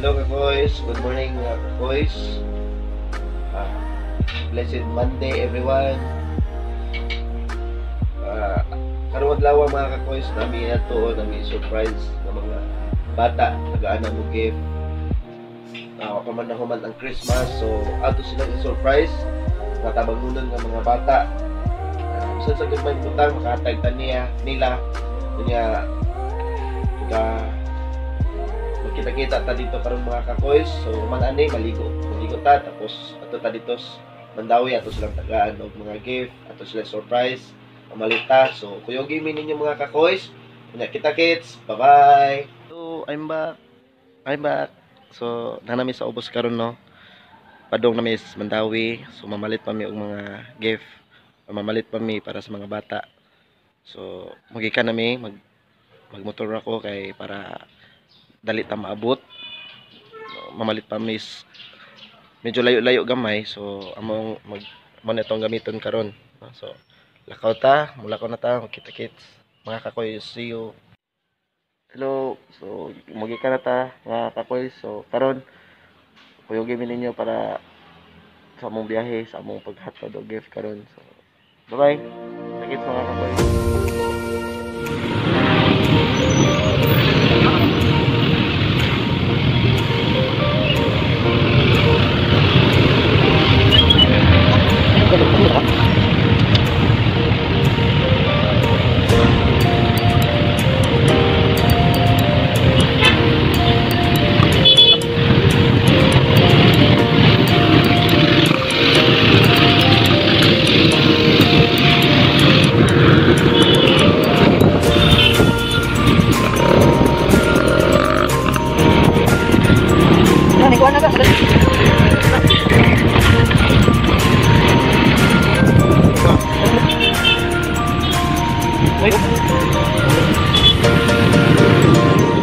Hello boys, good morning boys. Blessed Monday everyone. Karong adlaw mga kakoys nami ato nami surprise ng mga bata tagaan mo gift. Kaman ang Christmas, so ato silang surprise nga tabangunan ng mga bata. Bisan sa gagmay butang makatagtan nila kunya kita-kita ta dito karon mga kakoys. So man-ani maligo ta tapos ato ta dito Mandawi ato silang tagaan og mga gift, ato silang surprise mamalita. So kuyogimi ninyo mga kakoys. Kunya kita kits. Bye-bye. So I'm back. So nanami sa ubos karon no. Padong na mi sa Mandawi. So mamalit pa mi og mga gift. Mamalit pa mi para sa mga bata. So magikan nami magmotor ako kay para dali ta maabot. Mamalit pa mi medyo layo-layo gamay, so among mo netong gamiton karon. So lakaw ta, mulakaw na ta, magkita-kits mga kakoy. See you. Hello. So magikan na ta mga kakoy. So karon kuyogin ninyo para sa among biyahe, sa among paghatod og gift karon. So bye-bye. Kita-kits mga kakoy.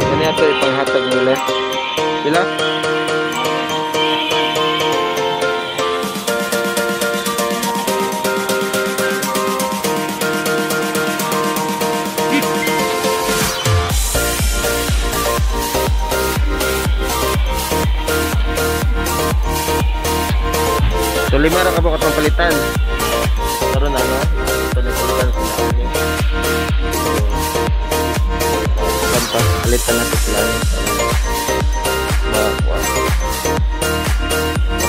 Ano ito ipanghatag nila? Sila? So 5 ra ka po katong palitan. Karon ano? Ito na palitan sa akin. So palitan na sa plan. Makakuha.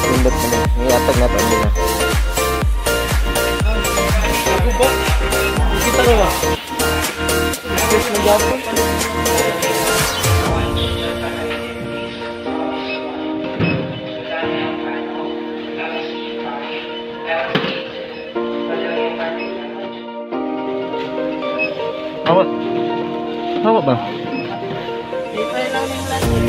Pindot na niya. Ngiyatag na pa nila. Ako ba? Kita ko ba? Yes, mag-apon. Hawa ba? Lipay lang ng plastic.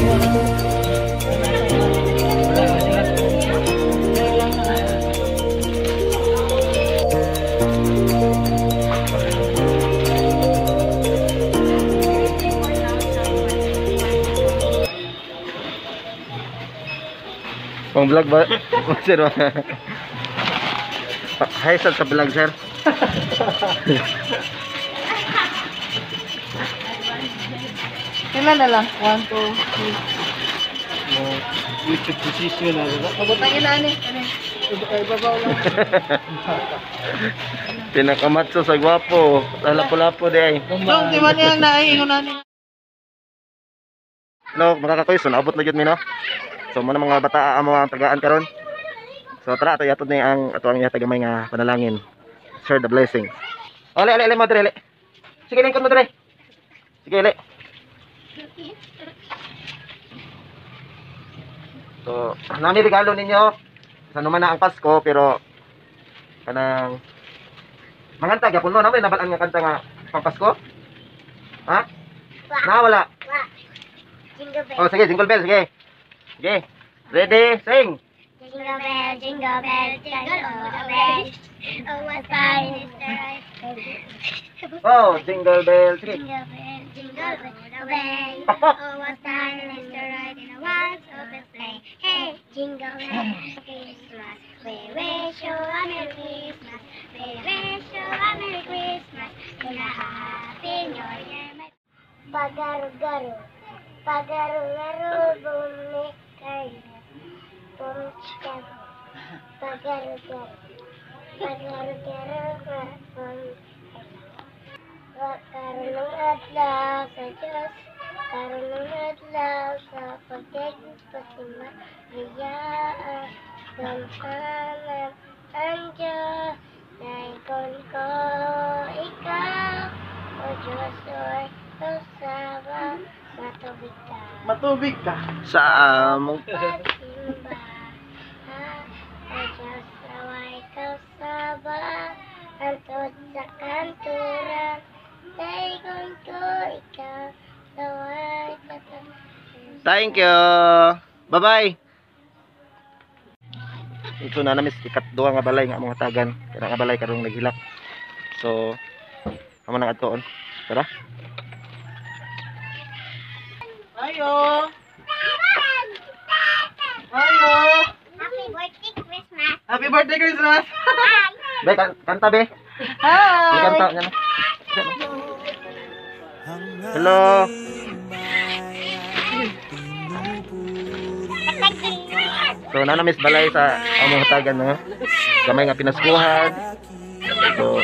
Pang vlog ba? Sir, hi sir sa vlog sir. Kailan na lang? 1, 2, 3. YouTube position na diba? Pagutang ilan eh. Ibabaw lang. Pinakamatso sa gwapo. Lapo-lapo di ay. Dong, di man niyang naiingon na niya. Hello, mga kakoy. So naabot na yun mi no. So muna mga bata amo ang tagaan karon. So tara ato yatod ni ang ato ang yatagamay nga panalangin. Share the blessing. Ole mo dire. Sige lingkod mo dire. Sige le. So, nami regalo ninyo. Sa naman na ang Pasko pero kanang manganta gyapon mo nami nabalaan nga kanta nga pang Pasko? Ha? Wala. Jingle bell. Oh, sige, jingle bell, sige. Sige. Ready, sing. Jingle bell, jingle bell, jingle all the way. Oh, what fun is the ride. Oh, jingle bell, sige. Jingle bell, jingle all the way. Oh, what fun is the ride in a one open sleigh. Hey, jingle bell, Christmas. We wish you a Merry Christmas. We wish you a Merry Christmas. And a Happy New Year. Bagaro-garo. Pagaro-garo, bumi, karga. Pumchkab. Pagaro-garo. Pagaro-garo, bumi. Karunong adlaw sa Diyos. Karunong adlaw sa pagdating pasima. Hayaan, gampanan ang Diyos. Naikon ko ikaw, o Diyos, o'y kasama. Matubig ka. Matubig ka. Sa among Pagsimba, o Diyos, naway kasama. Antod sa kanturan, naikon ko ikaw, naway kasama. Thank you. Bye-bye. Ito na namis ikat-duha nga balay nga mga tagan. Kaya nga balay karong naghilak. So, amo nang adtoon. Tara. Ayo. Ayo. Happy birthday, Christmas! Happy birthday, Christmas. Be, kanta be. Hi. May kanta yan. Hello. So, nanamis balay sa among tagan no. Gamay nga pinaskuhan. So,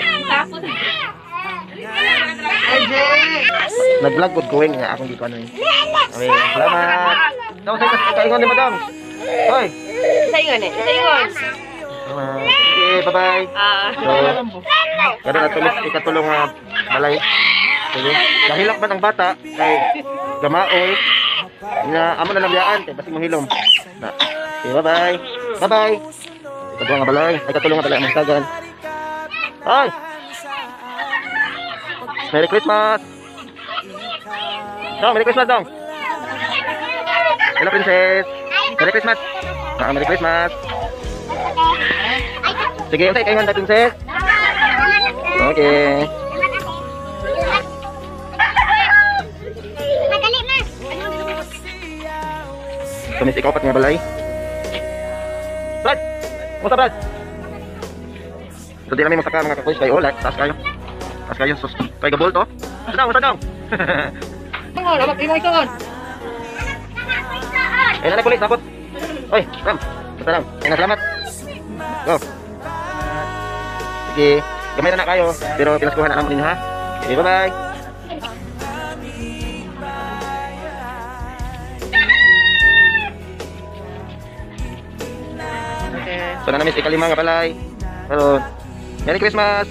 Hi, Jay. nag-vlog good going nga akong dito ano yun. Okay, salamat. Daw sa kaingon ni madam. Hoy. Saingan eh. Saingan. Salamat. Okay, bye-bye. So, kada na tulis ikatulong nga balay. Sige. Kahilak man ang bata kay gamaoy. Na amo na nabiyaan kay basi mo hilom. Na. Okay, bye-bye. Bye-bye. Ikatulong nga balay. Ay katulong nga balay ang tagan. Hoy. Merry Christmas. Dong, Merry Christmas dong. Hello princess. Merry Christmas. Merry Christmas. Sige, unsay kayo handa princess? Okay. Madali, ma! Tumis ikaw pat nga balay. Brad! Musta Brad? So di namin masaka mga kakulis kayo. Oh, like, taas kayo. Taas kayo. Sus, kay gabol to. Musta dong? Tungol, amak imo ison. Eh, nanay kulit, napot. Oy, Ram. Basta lang. Ay, salamat. Go. Sige. Gamay na kayo. Pero pinaskuhan na naman din ha. Okay, bye-bye. So, nanamis ikalima nga balay. Pero, Merry Christmas.